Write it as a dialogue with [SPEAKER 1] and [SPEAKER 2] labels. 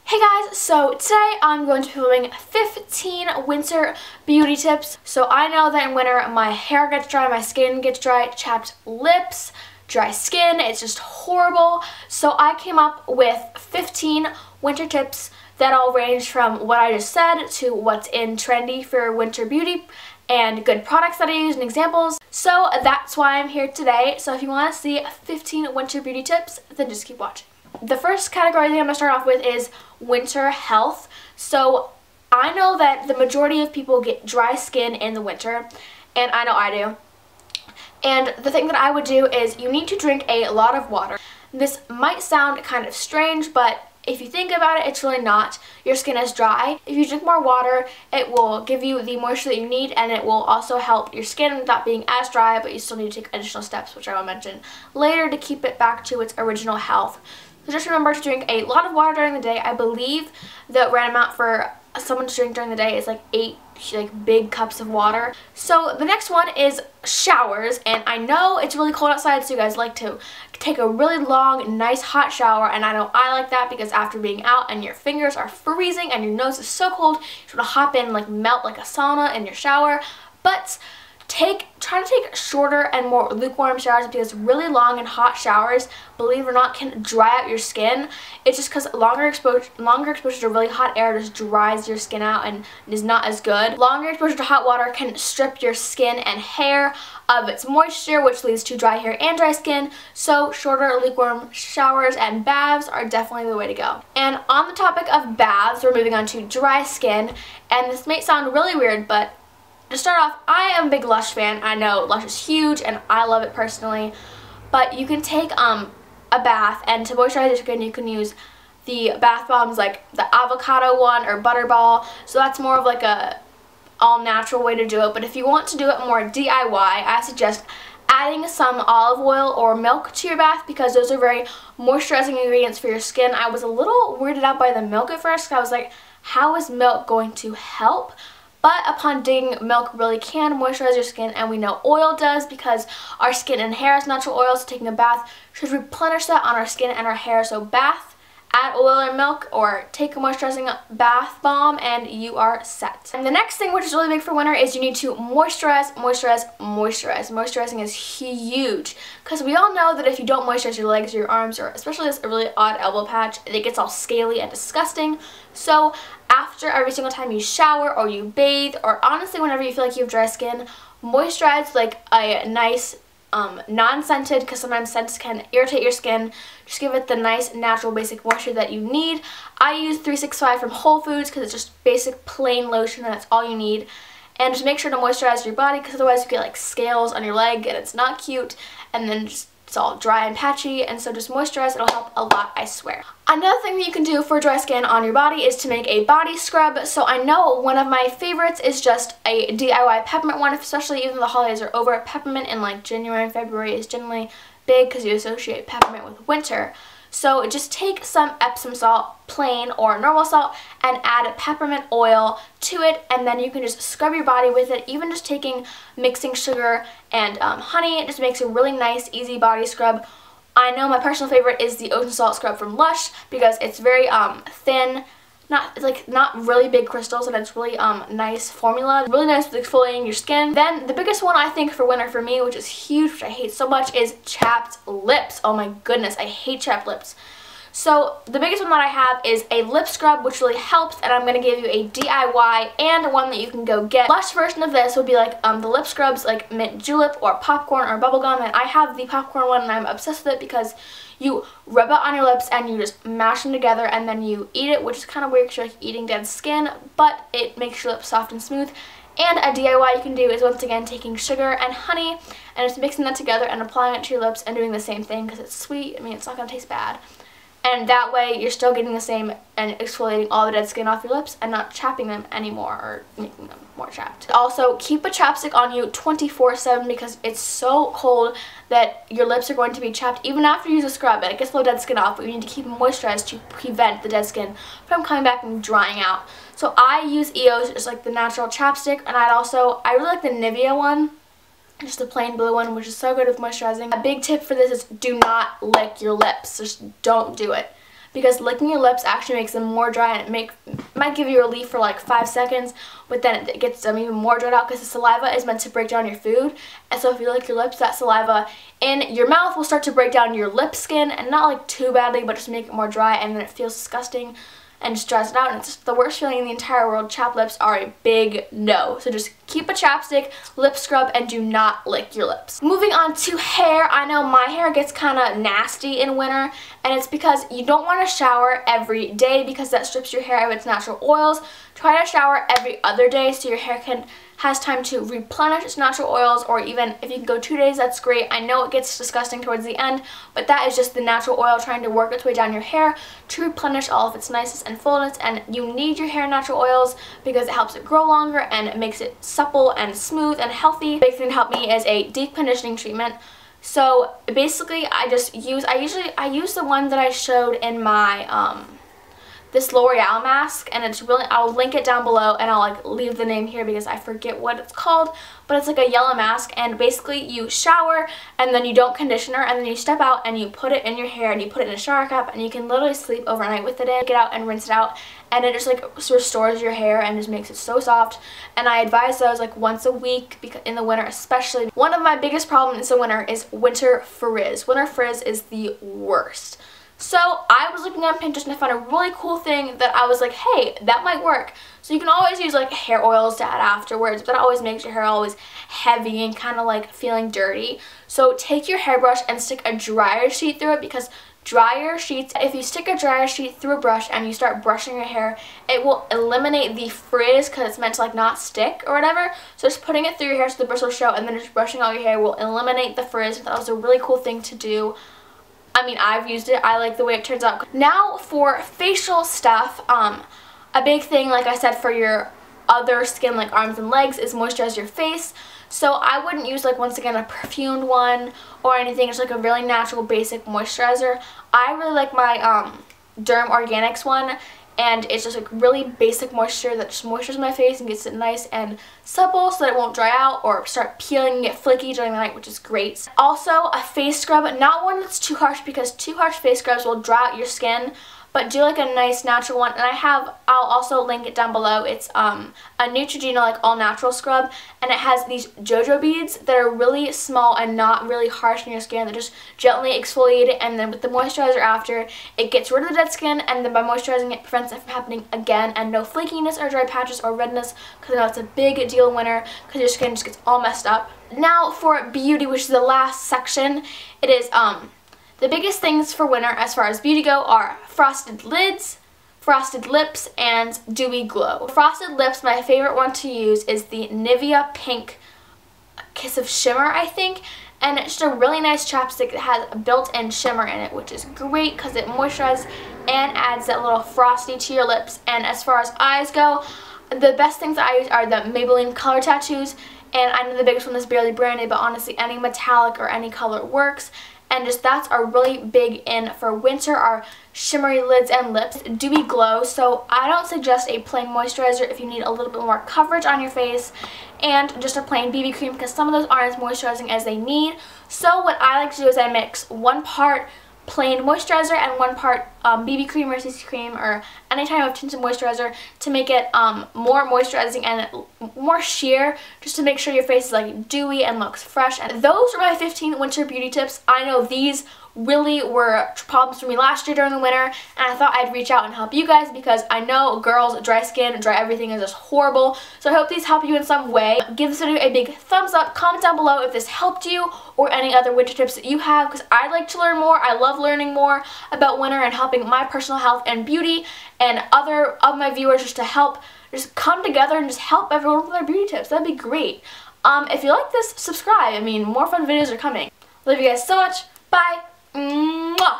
[SPEAKER 1] Hey guys, so today I'm going to be filming 15 winter beauty tips. So I know that in winter my hair gets dry, my skin gets dry, chapped lips, dry skin, it's just horrible. So I came up with 15 winter tips that all range from what I just said to what's in trendy for winter beauty and good products that I use and examples. So that's why I'm here today. So if you want to see 15 winter beauty tips, then just keep watching. The first category that I'm going to start off with is winter health. So I know that the majority of people get dry skin in the winter, and I know I do. And the thing that I would do is you need to drink a lot of water. This might sound kind of strange, but if you think about it, it's really not. Your skin is dry. If you drink more water, it will give you the moisture that you need, and it will also help your skin without being as dry, but you still need to take additional steps, which I will mention later, to keep it back to its original health. So just remember to drink a lot of water during the day. I believe the right amount for someone to drink during the day is like 8 big cups of water. So the next one is showers, and I know it's really cold outside, so you guys like to take a really long, nice hot shower, and I know I like that because after being out and your fingers are freezing and your nose is so cold, you just want to hop in, like melt like a sauna in your shower. But try to take shorter and more lukewarm showers, because really long and hot showers, believe it or not, can dry out your skin. It's just because longer exposure to really hot air just dries your skin out and is not as good. Longer exposure to hot water can strip your skin and hair of its moisture, which leads to dry hair and dry skin. So shorter lukewarm showers and baths are definitely the way to go. And on the topic of baths, we're moving on to dry skin, and this may sound really weird, but to start off, I am a big Lush fan. I know Lush is huge and I love it personally, but you can take a bath, and to moisturize your skin you can use the bath bombs like the avocado one or butterball. So that's more of like a all natural way to do it, but if you want to do it more DIY, I suggest adding some olive oil or milk to your bath, because those are very moisturizing ingredients for your skin. I was a little weirded out by the milk at first, because I was like, how is milk going to help? But upon digging, milk really can moisturize your skin, and we know oil does, because our skin and hair is natural oil, so taking a bath should replenish that on our skin and our hair. So bath, add oil or milk, or take a moisturizing bath bomb, and you are set. And the next thing, which is really big for winter, is you need to moisturize, moisturize, moisturize. Moisturizing is huge, because we all know that if you don't moisturize your legs or your arms, or especially this really odd elbow patch, it gets all scaly and disgusting. So after every single time you shower or you bathe, or honestly whenever you feel like you have dry skin, moisturize like a nice non-scented, because sometimes scents can irritate your skin. Just give it the nice natural basic moisture that you need. I use 365 from Whole Foods because it's just basic plain lotion and that's all you need. And just make sure to moisturize your body, because otherwise you get like scales on your leg and it's not cute, and then just it's all dry and patchy. And so just moisturize, it'll help a lot, I swear. Another thing that you can do for dry skin on your body is to make a body scrub. So I know one of my favorites is just a DIY peppermint one, especially even though the holidays are over. Peppermint in like January and February is generally big because you associate peppermint with winter. So just take some Epsom salt, plain or normal salt, and add peppermint oil to it, and then you can just scrub your body with it. Even just mixing sugar and honey, it just makes a really nice, easy body scrub. I know my personal favorite is the ocean salt scrub from Lush, because it's very thin, not really big crystals, and it's really nice formula, really nice with exfoliating your skin. Then the biggest one I think for winter for me, which is huge, which I hate so much, is chapped lips. Oh my goodness, I hate chapped lips. So the biggest one that I have is a lip scrub, which really helps, and I'm going to give you a DIY and one that you can go get. Lush version of this would be like the lip scrubs like mint julep or popcorn or bubblegum, and I have the popcorn one and I'm obsessed with it because you rub it on your lips and you just mash them together and then you eat it, which is kind of weird because you're like eating dead skin, but it makes your lips soft and smooth. And a DIY you can do is once again taking sugar and honey and just mixing that together and applying it to your lips and doing the same thing, because it's sweet. I mean, it's not going to taste bad. And that way you're still getting the same and exfoliating all the dead skin off your lips and not chapping them anymore or making them more chapped. Also, keep a chapstick on you 24/7, because it's so cold that your lips are going to be chapped even after you use a scrub. It gets the dead skin off, but you need to keep them moisturized to prevent the dead skin from coming back and drying out. So I use EOS, just like the natural chapstick, and I really like the Nivea one. Just the plain blue one, which is so good with moisturizing. A big tip for this is do not lick your lips. Just don't do it. because licking your lips actually makes them more dry, and it might give you relief for like 5 seconds, but then it gets them even more dried out because the saliva is meant to break down your food. And so if you lick your lips, that saliva in your mouth will start to break down your lip skin, and not like too badly, but just make it more dry, and then it feels disgusting and just dries it out, and it's just the worst feeling in the entire world. Chapped lips are a big no. So just keep a chapstick, lip scrub, and do not lick your lips. Moving on to hair. I know my hair gets kind of nasty in winter, and it's because you don't want to shower every day because that strips your hair of its natural oils. Try to shower every other day so your hair has time to replenish its natural oils, or even if you can go 2 days, that's great. I know it gets disgusting towards the end, but that is just the natural oil trying to work its way down your hair to replenish all of its niceness and fullness. And you need your hair natural oils because it helps it grow longer and it makes it supple and smooth and healthy. The big thing to help me is a deep conditioning treatment. So basically I use the one that I showed in my this L'Oreal mask, and it's really, I'll link it down below, and I'll like leave the name here because I forget what it's called, but it's like a yellow mask, and basically you shower and then you don't conditioner, and then you step out and you put it in your hair and you put it in a shower cap, and you can literally sleep overnight with it in, get out and rinse it out, and it just like restores your hair and just makes it so soft. And I advise those like once a week because in the winter especially. One of my biggest problems in the winter is winter frizz. Winter frizz is the worst. So I was looking on Pinterest and I found a really cool thing that I was like, hey, that might work. So you can always use like hair oils to add afterwards, but it always makes your hair always heavy and kind of like feeling dirty. So take your hairbrush and stick a dryer sheet through it, because dryer sheets, if you stick a dryer sheet through a brush and you start brushing your hair, it will eliminate the frizz because it's meant to like not stick or whatever. So just putting it through your hair so the bristles show, and then just brushing out your hair will eliminate the frizz. That was a really cool thing to do. I mean, I've used it. I like the way it turns out. Now for facial stuff, a big thing, like I said, for your other skin like arms and legs is moisturize your face. So I wouldn't use like, once again, a perfumed one or anything. It's like a really natural basic moisturizer. I really like my Derm Organics one, and it's just like really basic moisture that just moisturizes my face and gets it nice and supple so that it won't dry out or start peeling and get flaky during the night, which is great. Also, a face scrub, not one that's too harsh because too harsh face scrubs will dry out your skin, but do like a nice natural one. And I'll also link it down below. It's a Neutrogena like all natural scrub, and it has these JoJo beads that are really small and not really harsh on your skin. They just gently exfoliate it, and then with the moisturizer after, it gets rid of the dead skin, and then by moisturizing it prevents it from happening again, and no flakiness or dry patches or redness, because I know it's a big deal in winter because your skin just gets all messed up. Now for beauty, which is the last section, it is the biggest things for winter as far as beauty go are frosted lids, frosted lips, and dewy glow. Frosted lips, my favorite one to use is the Nivea Pink Kiss of Shimmer, I think. And it's just a really nice chapstick that has a built-in shimmer in it, which is great because it moisturizes and adds that little frosty to your lips. And as far as eyes go, the best things I use are the Maybelline Color Tattoos. And I know the biggest one is barely branded, but honestly any metallic or any color works. And just that's a really big in for winter, are shimmery lids and lips. Dewy glow, so I don't suggest a plain moisturizer if you need a little bit more coverage on your face, and just a plain BB cream because some of those aren't as moisturizing as they need. So what I like to do is I mix 1 part plain moisturizer and 1 part BB cream or CC cream or any type of tinted moisturizer to make it more moisturizing and more sheer, just to make sure your face is like dewy and looks fresh. And those are my 15 winter beauty tips. I know these really were problems for me last year during the winter, and I thought I'd reach out and help you guys because I know girls, dry skin, dry everything is just horrible. So I hope these help you in some way. Give this video a big thumbs up, comment down below if this helped you or any other winter tips that you have, because I'd like to learn more. I love learning more about winter and helping my personal health and beauty and other of my viewers just to help just come together and just help everyone with their beauty tips. That'd be great. If you like this, subscribe. I mean, more fun videos are coming. Love you guys so much. Bye. Mwah.